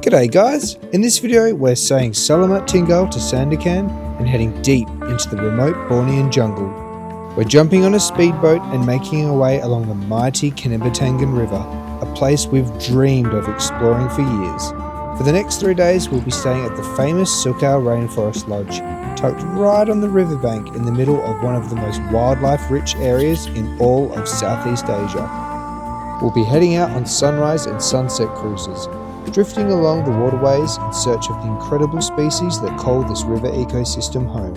G'day guys, in this video we're saying Salamat Tinggal to Sandakan and heading deep into the remote Bornean jungle. We're jumping on a speedboat and making our way along the mighty Kinabatangan River, a place we've dreamed of exploring for years. For the next 3 days we'll be staying at the famous Sukau Rainforest Lodge, tucked right on the riverbank in the middle of one of the most wildlife-rich areas in all of Southeast Asia. We'll be heading out on sunrise and sunset cruises, drifting along the waterways in search of the incredible species that call this river ecosystem home.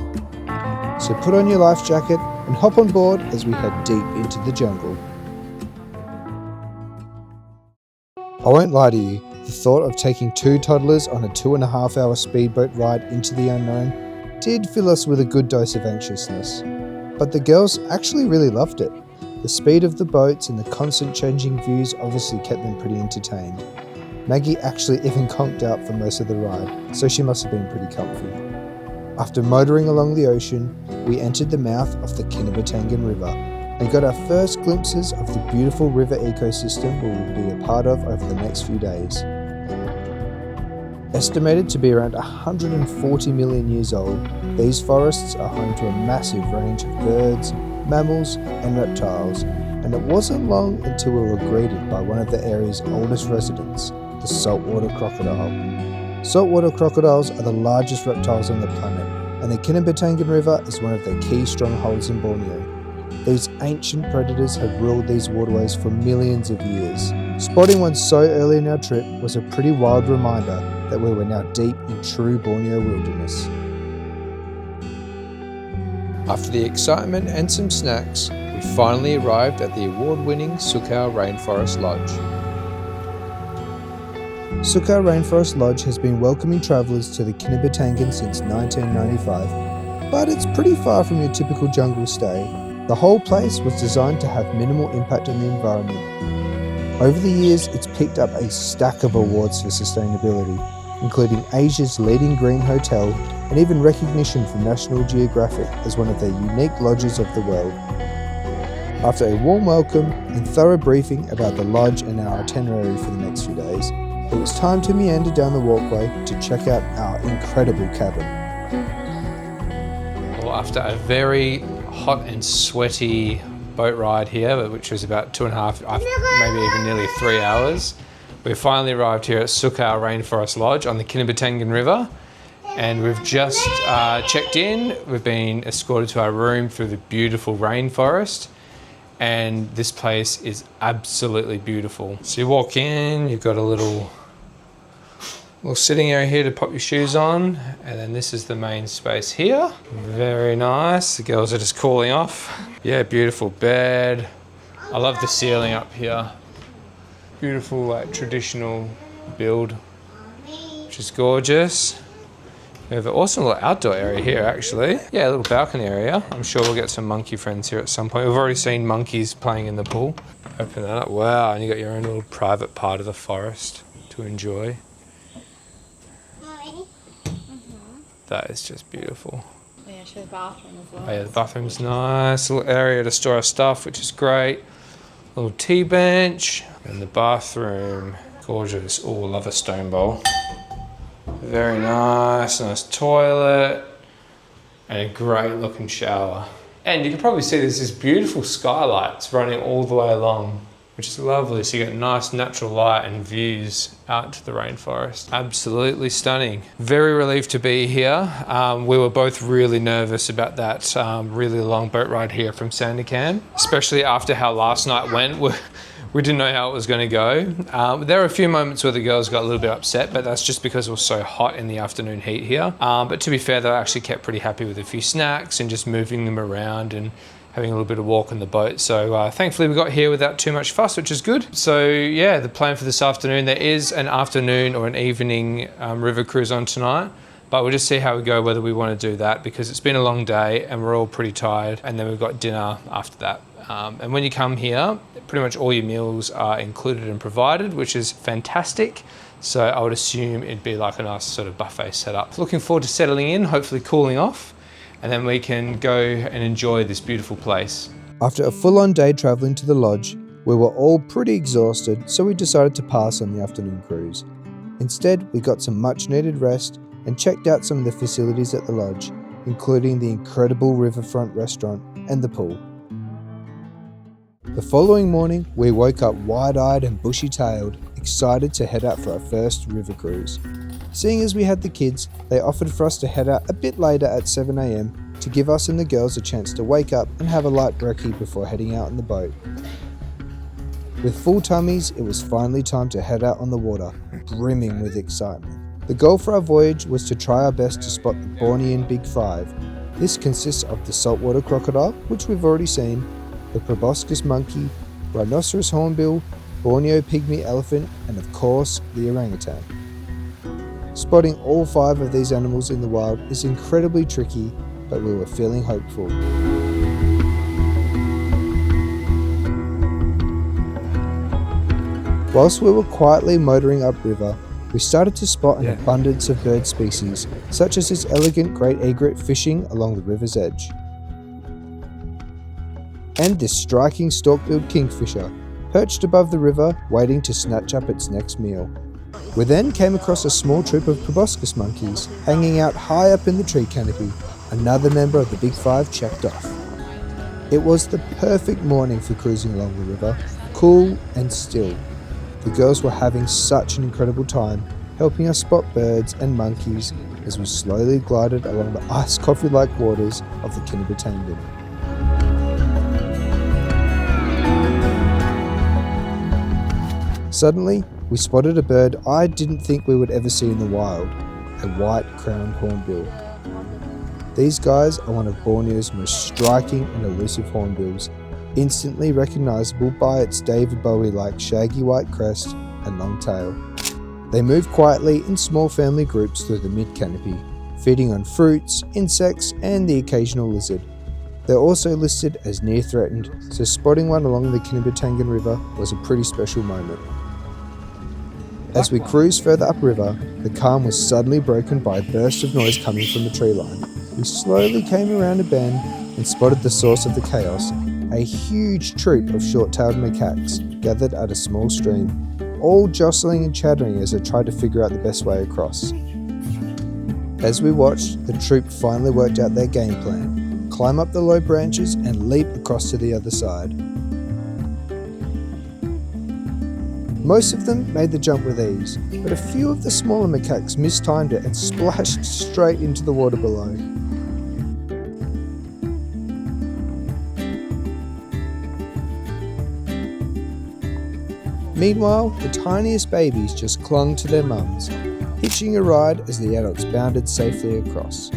So put on your life jacket and hop on board as we head deep into the jungle. I won't lie to you, the thought of taking 2 toddlers on a 2.5-hour speedboat ride into the unknown did fill us with a good dose of anxiousness. But the girls actually really loved it. The speed of the boats and the constant changing views obviously kept them pretty entertained. Maggie actually even conked out for most of the ride, so she must have been pretty comfy. After motoring along the ocean, we entered the mouth of the Kinabatangan River and got our first glimpses of the beautiful river ecosystem we will be a part of over the next few days. Estimated to be around 140 million years old, these forests are home to a massive range of birds, mammals and reptiles, and it wasn't long until we were greeted by one of the area's oldest residents, the saltwater crocodile. Saltwater crocodiles are the largest reptiles on the planet, and the Kinabatangan River is one of their key strongholds in Borneo. These ancient predators have ruled these waterways for millions of years. Spotting one so early in our trip was a pretty wild reminder that we were now deep in true Borneo wilderness. After the excitement and some snacks, we finally arrived at the award-winning Sukau Rainforest Lodge. Sukau Rainforest Lodge has been welcoming travellers to the Kinabatangan since 1995, but it's pretty far from your typical jungle stay. The whole place was designed to have minimal impact on the environment. Over the years, it's picked up a stack of awards for sustainability, including Asia's leading green hotel and even recognition from National Geographic as one of their unique lodges of the world. After a warm welcome and thorough briefing about the lodge and our itinerary for the next few days, it was time to meander down the walkway to check out our incredible cabin. Well, after a very hot and sweaty boat ride here, which was about 2.5, maybe even nearly 3 hours, we finally arrived here at Sukau Rainforest Lodge on the Kinabatangan River, and we've just checked in. We've been escorted to our room through the beautiful rainforest, and this place is absolutely beautiful. So you walk in, you've got a little sitting area here to pop your shoes on, and then this is the main space here. Very nice. The girls are just cooling off. Yeah, beautiful bed. I love the ceiling up here. Beautiful, like, traditional build, which is gorgeous. We have an awesome little outdoor area here, actually. Yeah, a little balcony area. I'm sure we'll get some monkey friends here at some point. We've already seen monkeys playing in the pool. Open that up. Wow, and you got your own little private part of the forest to enjoy. That is just beautiful. Yeah, show the bathroom as well. Oh yeah, the bathroom's nice. A little area to store our stuff, which is great. A little tea bench. And the bathroom, gorgeous. Oh, love a stone bowl. Very nice toilet. And a great looking shower. And you can probably see there's this beautiful skylights running all the way along, which is lovely. So you get nice natural light and views out to the rainforest. Absolutely stunning. Very relieved to be here. We were both really nervous about that really long boat ride here from Sandakan, especially after how last night went. We didn't know how it was going to go. There were a few moments where the girls got a little bit upset, but that's just because it was so hot in the afternoon heat here. But to be fair, they actually kept pretty happy with a few snacks and just moving them around and having a little bit of walk on the boat. So thankfully we got here without too much fuss, which is good. So yeah, the plan for this afternoon, there is an afternoon or an evening river cruise on tonight, but we'll just see how we go, whether we want to do that, because it's been a long day and we're all pretty tired, and then we've got dinner after that. And when you come here, pretty much all your meals are included and provided, which is fantastic. So I would assume it'd be like a nice sort of buffet setup. Looking forward to settling in, hopefully cooling off, and then we can go and enjoy this beautiful place. After a full-on day travelling to the lodge, we were all pretty exhausted, so we decided to pass on the afternoon cruise. Instead, we got some much needed rest and checked out some of the facilities at the lodge, including the incredible riverfront restaurant and the pool. The following morning, we woke up wide-eyed and bushy-tailed, excited to head out for our first river cruise. Seeing as we had the kids, they offered for us to head out a bit later at 7 AM to give us and the girls a chance to wake up and have a light brekkie before heading out in the boat. With full tummies, it was finally time to head out on the water, brimming with excitement. The goal for our voyage was to try our best to spot the Bornean Big Five. This consists of the saltwater crocodile, which we've already seen, the proboscis monkey, rhinoceros hornbill, Borneo pygmy elephant, and of course, the orangutan. Spotting all 5 of these animals in the wild is incredibly tricky, but we were feeling hopeful. Whilst we were quietly motoring upriver, we started to spot an abundance of bird species, such as this elegant great egret fishing along the river's edge, and this striking stork-billed kingfisher, perched above the river, waiting to snatch up its next meal. We then came across a small troop of proboscis monkeys, hanging out high up in the tree canopy, another member of the Big Five checked off. It was the perfect morning for cruising along the river, cool and still. The girls were having such an incredible time, helping us spot birds and monkeys as we slowly glided along the iced coffee-like waters of the Kinabatangan. Suddenly, we spotted a bird I didn't think we would ever see in the wild, a white-crowned hornbill. These guys are one of Borneo's most striking and elusive hornbills, instantly recognisable by its David Bowie-like shaggy white crest and long tail. They move quietly in small family groups through the mid-canopy, feeding on fruits, insects and the occasional lizard. They're also listed as near threatened, so spotting one along the Kinabatangan River was a pretty special moment. As we cruised further upriver, the calm was suddenly broken by a burst of noise coming from the tree line. We slowly came around a bend and spotted the source of the chaos, a huge troop of short-tailed macaques gathered at a small stream, all jostling and chattering as they tried to figure out the best way across. As we watched, the troop finally worked out their game plan: climb up the low branches and leap across to the other side. Most of them made the jump with ease, but a few of the smaller macaques mistimed it and splashed straight into the water below. Meanwhile, the tiniest babies just clung to their mums, hitching a ride as the adults bounded safely across.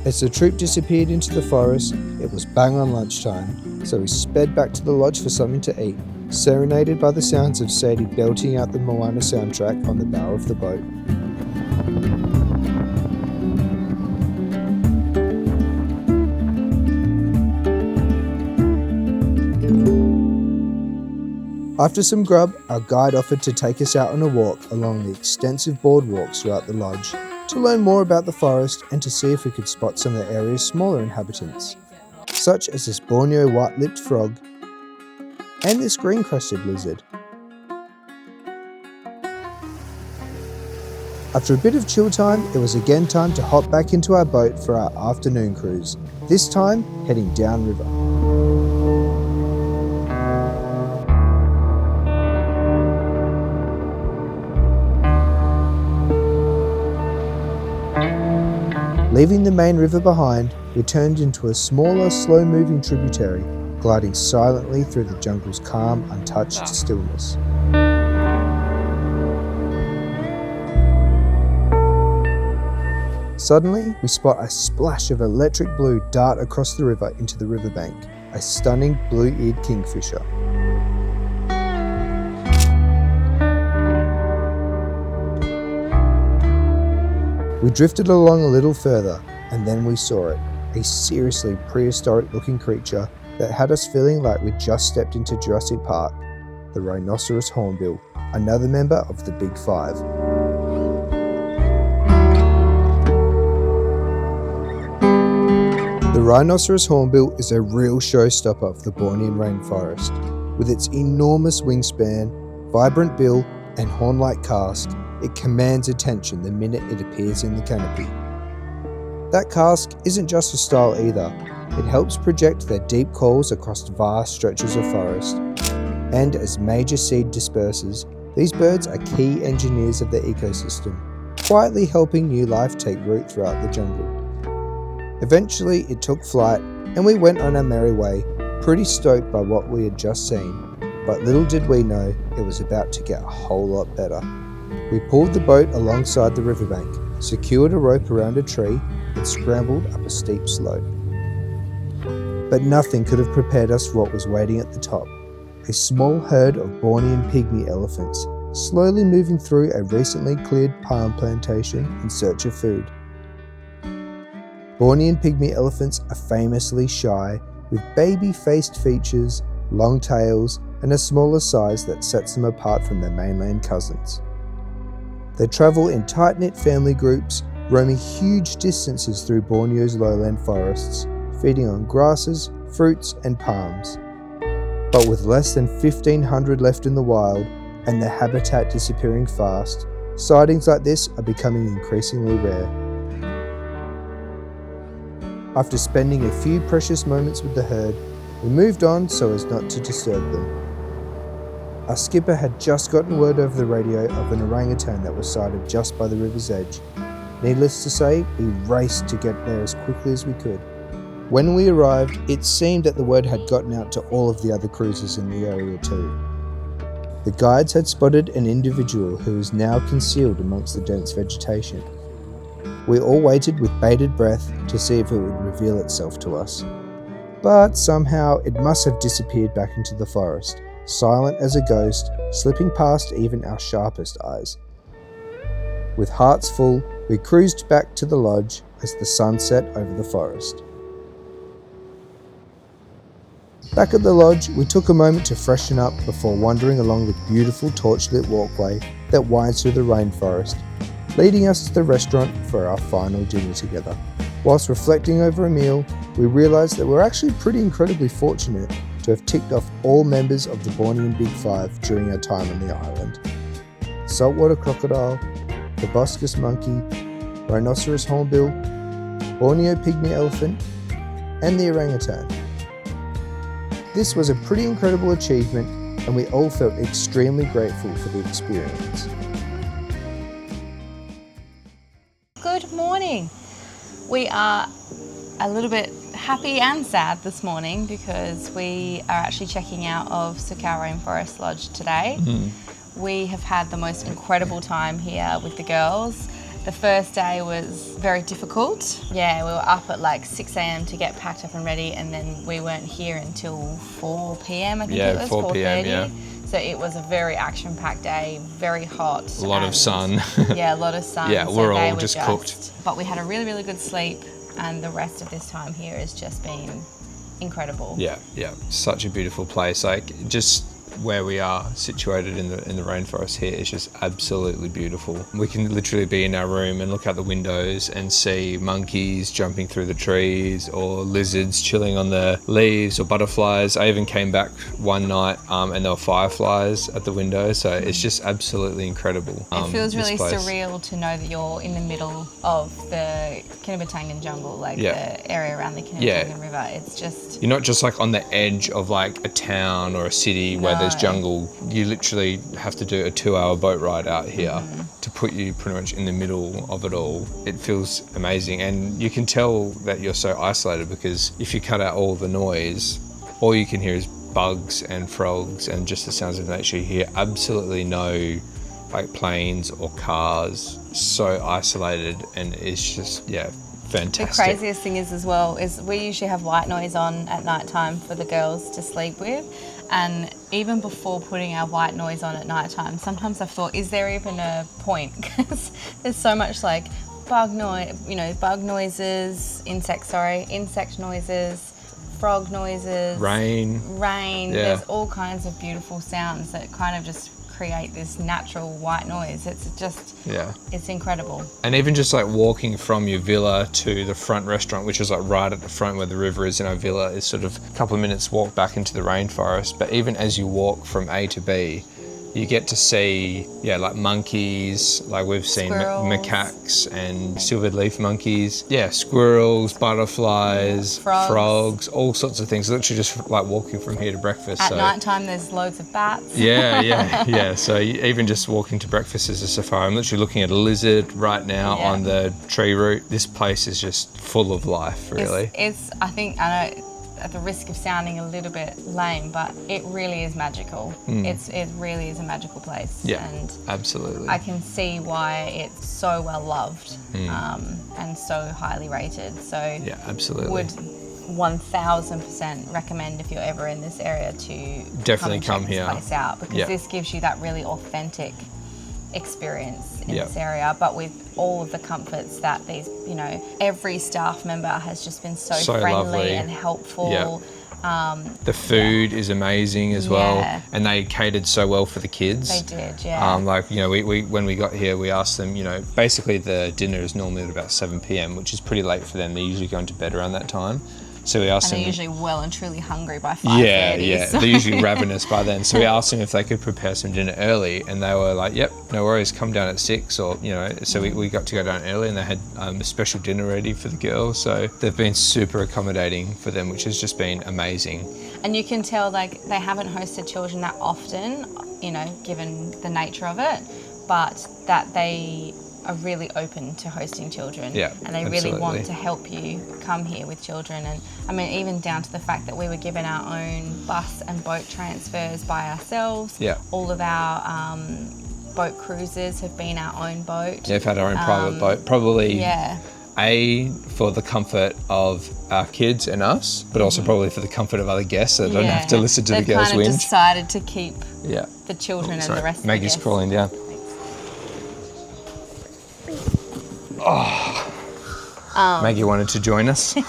As the troop disappeared into the forest, it was bang on lunchtime, so we sped back to the lodge for something to eat, serenaded by the sounds of Sadie belting out the Moana soundtrack on the bow of the boat. After some grub, our guide offered to take us out on a walk along the extensive boardwalks throughout the lodge, to learn more about the forest and to see if we could spot some of the area's smaller inhabitants, such as this Borneo white-lipped frog and this green-crested lizard. After a bit of chill time, it was again time to hop back into our boat for our afternoon cruise, this time heading downriver. Leaving the main river behind, we turned into a smaller, slow-moving tributary, gliding silently through the jungle's calm, untouched stillness. Suddenly, we spot a splash of electric blue dart across the river into the riverbank, a stunning blue-eared kingfisher. We drifted along a little further, and then we saw it, a seriously prehistoric-looking creature that had us feeling like we'd just stepped into Jurassic Park, the rhinoceros hornbill, another member of the Big Five. The rhinoceros hornbill is a real showstopper of the Bornean rainforest. With its enormous wingspan, vibrant bill, and horn-like casque, it commands attention the minute it appears in the canopy. That casque isn't just for style either. It helps project their deep calls across vast stretches of forest. And as major seed disperses, these birds are key engineers of the ecosystem, quietly helping new life take root throughout the jungle. Eventually, it took flight, and we went on our merry way, pretty stoked by what we had just seen. But little did we know, it was about to get a whole lot better. We pulled the boat alongside the riverbank, secured a rope around a tree, and scrambled up a steep slope. But nothing could have prepared us for what was waiting at the top. A small herd of Bornean pygmy elephants, slowly moving through a recently cleared palm plantation in search of food. Bornean pygmy elephants are famously shy, with baby-faced features, long tails, and a smaller size that sets them apart from their mainland cousins. They travel in tight-knit family groups, roaming huge distances through Borneo's lowland forests, feeding on grasses, fruits, and palms. But with less than 1,500 left in the wild, and their habitat disappearing fast, sightings like this are becoming increasingly rare. After spending a few precious moments with the herd, we moved on so as not to disturb them. Our skipper had just gotten word over the radio of an orangutan that was sighted just by the river's edge. Needless to say, we raced to get there as quickly as we could. When we arrived, it seemed that the word had gotten out to all of the other cruisers in the area too. The guides had spotted an individual who was now concealed amongst the dense vegetation. We all waited with bated breath to see if it would reveal itself to us. But somehow it must have disappeared back into the forest, silent as a ghost, slipping past even our sharpest eyes. With hearts full, we cruised back to the lodge as the sun set over the forest. Back at the lodge, we took a moment to freshen up before wandering along the beautiful torch-lit walkway that winds through the rainforest, leading us to the restaurant for our final dinner together. Whilst reflecting over a meal, we realised that we're actually pretty incredibly fortunate to have ticked off all members of the Bornean Big Five during our time on the island. Saltwater crocodile, proboscis monkey, rhinoceros hornbill, Borneo pygmy elephant, and the orangutan. This was a pretty incredible achievement, and we all felt extremely grateful for the experience. Good morning. We are a little bit happy and sad this morning because we are actually checking out of Sukau Rainforest Lodge today. We have had the most incredible time here with the girls. The first day was very difficult. Yeah, we were up at like 6 a.m. to get packed up and ready, and then we weren't here until 4 p.m. I think it was, 4 p.m. 4:30. Yeah. So it was a very action-packed day, very hot. A lot of sun. Yeah, a lot of sun. Yeah, so we're they all were just cooked. But we had a really, really good sleep, and the rest of this time here has just been incredible. Yeah, such a beautiful place. Like just where we are situated in the rainforest here is just absolutely beautiful. We can literally be in our room and look out the windows and see monkeys jumping through the trees, or lizards chilling on the leaves, or butterflies. I even came back one night and there were fireflies at the window, so it's just absolutely incredible. It feels really this place. surreal to know that you're in the middle of the Kinabatangan jungle, like the area around the Kinabatangan River. It's just... You're not just like on the edge of like a town or a city where there's jungle. You literally have to do a 2-hour boat ride out here to put you pretty much in the middle of it all. It feels amazing, and you can tell that you're so isolated because if you cut out all the noise, all you can hear is bugs and frogs and just the sounds of nature. You hear absolutely no like planes or cars. So isolated, and it's just fantastic. The craziest thing is as well is we usually have white noise on at night time for the girls to sleep with, and even before putting our white noise on at night time, sometimes I've thought, is there even a point? Because there's so much like bug noises, insect noises, frog noises, rain. There's all kinds of beautiful sounds that kind of just create this natural white noise. It's just, it's incredible. And even just like walking from your villa to the front restaurant, which is like right at the front where the river is in our villa, is sort of a couple of minutes walk back into the rainforest. But even as you walk from A to B, you get to see, like monkeys, like we've seen macaques and silvered leaf monkeys. Yeah, squirrels, butterflies, frogs, all sorts of things. Literally just like walking from here to breakfast. At night time, there's loads of bats. Yeah. So even just walking to breakfast is a safari. I'm literally looking at a lizard right now on the tree root. This place is just full of life, really. I know, at the risk of sounding a little bit lame, but it really is magical. It really is a magical place. Yeah, and absolutely. I can see why it's so well loved and so highly rated. So yeah, absolutely. Would 1000% recommend if you're ever in this area to definitely come check here. This place out, because this gives you that really authentic experience in this area, but with all of the comforts that these, every staff member has just been so friendly lovely and helpful. The food is amazing as well, and they catered so well for the kids. They did, yeah. We when we got here, we asked them, basically the dinner is normally at about 7 p.m, which is pretty late for them. They usually go into bed around that time. So we asked them. They're usually well and truly hungry by 5:30. Yeah. So. They're usually ravenous by then. So we asked them if they could prepare some dinner early, and they were like, "Yep, no worries. Come down at 6." Or so we got to go down early, and they had a special dinner ready for the girls. So they've been super accommodating for them, which has just been amazing. And you can tell like they haven't hosted children that often, given the nature of it, but that they are really open to hosting children, and they really want to help you come here with children. And I mean, even down to the fact that we were given our own bus and boat transfers by ourselves. All of our boat cruises have been our own boat. We've had our own private boat, probably for the comfort of our kids and us, but also probably for the comfort of other guests that don't have to listen to the girls They've kind whinge. of decided to keep the children and the rest Maggie's of the guests. crawling down. Maggie wanted to join us. Yeah,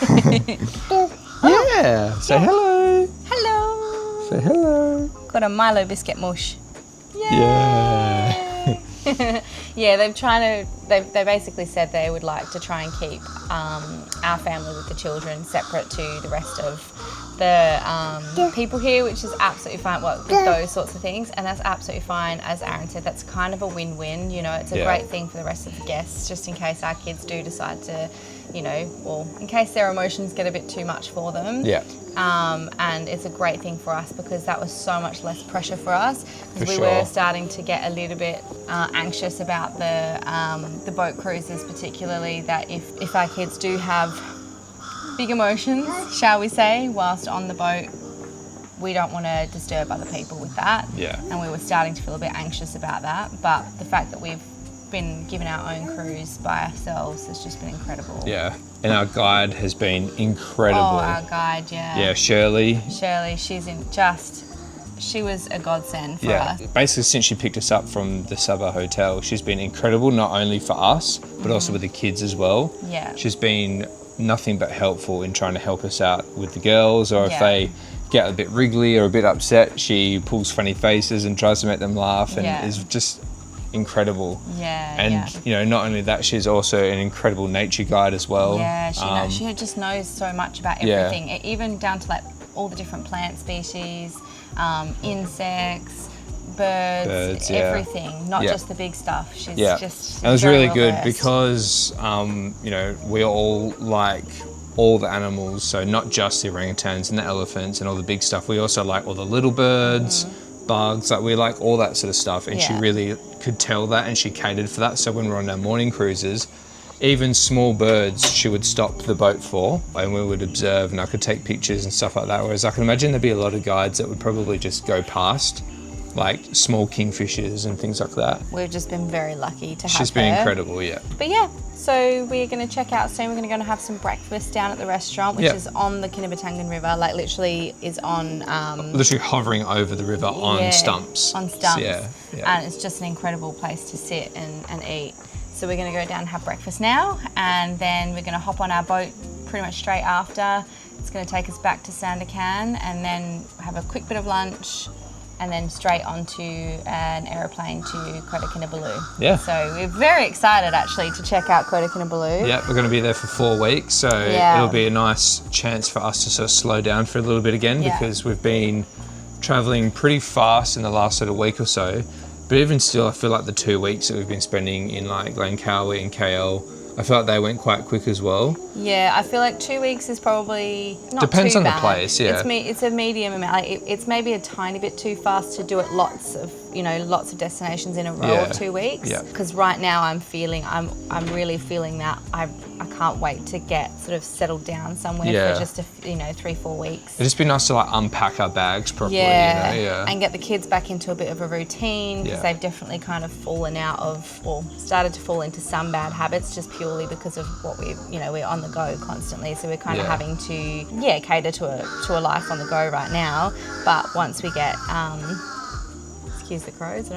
say hello. Hello. Say hello. Got a Milo biscuit mush. Yeah. They basically said they would like to try and keep our family with the children separate to the rest of the people here, which is absolutely fine. Well, with those sorts of things, and that's absolutely fine. As Aaron said, that's kind of a win-win. It's a great thing for the rest of the guests, just in case our kids do decide to, in case their emotions get a bit too much for them. And it's a great thing for us because that was so much less pressure for us, because we were starting to get a little bit anxious about the boat cruises, particularly that if our kids do have big emotions, shall we say, whilst on the boat, we don't want to disturb other people with that. And we were starting to feel a bit anxious about that, but the fact that we've been given our own cruise by ourselves has just been incredible. And our guide has been incredible. Our guide, Shirley, she was a godsend for us. Basically, since she picked us up from the Sabah hotel, she's been incredible, not only for us, but also with the kids as well. She's been nothing but helpful in trying to help us out with the girls, or if they get a bit wriggly or a bit upset, she pulls funny faces and tries to make them laugh, and is just incredible. Not only that, she's also an incredible nature guide as well. She just knows so much about everything, even down to like all the different plant species, insects, birds, everything, not just the big stuff. She's just, and it was really good versed. because we all like all the animals, so not just the orangutans and the elephants and all the big stuff. We also like all the little birds, bugs, like we like all that sort of stuff, and she really could tell that, and she catered for that. So when we're on our morning cruises, even small birds she would stop the boat for, and we would observe, and I could take pictures and stuff like that. Whereas I can imagine there'd be a lot of guides that would probably just go past, like small kingfishers and things like that. We've just been very lucky to have her. She's been incredible, But so we're going to check out soon. We're going to go and have some breakfast down at the restaurant, which is on the Kinabatangan River, like literally is on... literally hovering over the river on stumps. On stumps. And it's just an incredible place to sit and eat. So we're going to go down and have breakfast now, and then we're going to hop on our boat pretty much straight after. It's going to take us back to Sandakan, and then have a quick bit of lunch, and then straight onto an aeroplane to Kota Kinabalu. Yeah. So we're very excited actually to check out Kota Kinabalu. Yeah, we're going to be there for 4 weeks, so it'll be a nice chance for us to sort of slow down for a little bit again, because we've been traveling pretty fast in the last sort of week or so. But even still, I feel like the 2 weeks that we've been spending in like Langkawi and KL, I feel like they went quite quick as well. Yeah, I feel like 2 weeks is probably not Depends too on bad. the place, yeah. It's a medium amount. Like it's maybe a tiny bit too fast to do it lots of destinations in a row of 2 weeks. Yeah. Because right now I'm really feeling that I can't wait to get sort of settled down somewhere for just 3-4 weeks. It'd just be nice to like unpack our bags properly, and get the kids back into a bit of a routine, because they've definitely kind of fallen out of, or started to fall into some bad habits just purely because of what we're on the go constantly, so we're kind of having to cater to a life on the go right now. But once we get excuse the crows,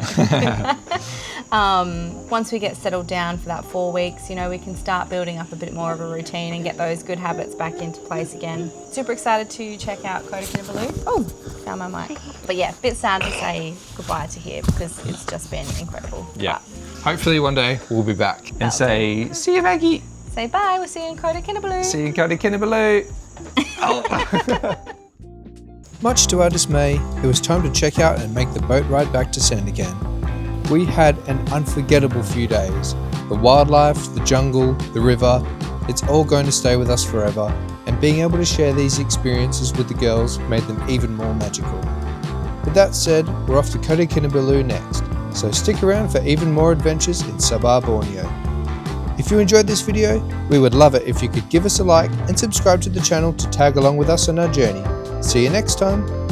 once we get settled down for that 4 weeks, we can start building up a bit more of a routine and get those good habits back into place again. Super excited to check out Kota Kinabalu. Oh, found my mic. But yeah, a bit sad to say goodbye to here because it's just been incredible. Yeah. Hopefully one day we'll be back and say, see you, Maggie. Say bye, we'll see you in Kota Kinabalu. See you in Kota Kinabalu. Much to our dismay, it was time to check out and make the boat ride back to Sandakan. We had an unforgettable few days. The wildlife, the jungle, the river, it's all going to stay with us forever, and being able to share these experiences with the girls made them even more magical. With that said, we're off to Kota Kinabalu next, so stick around for even more adventures in Sabah, Borneo. If you enjoyed this video, we would love it if you could give us a like and subscribe to the channel to tag along with us on our journey. See you next time.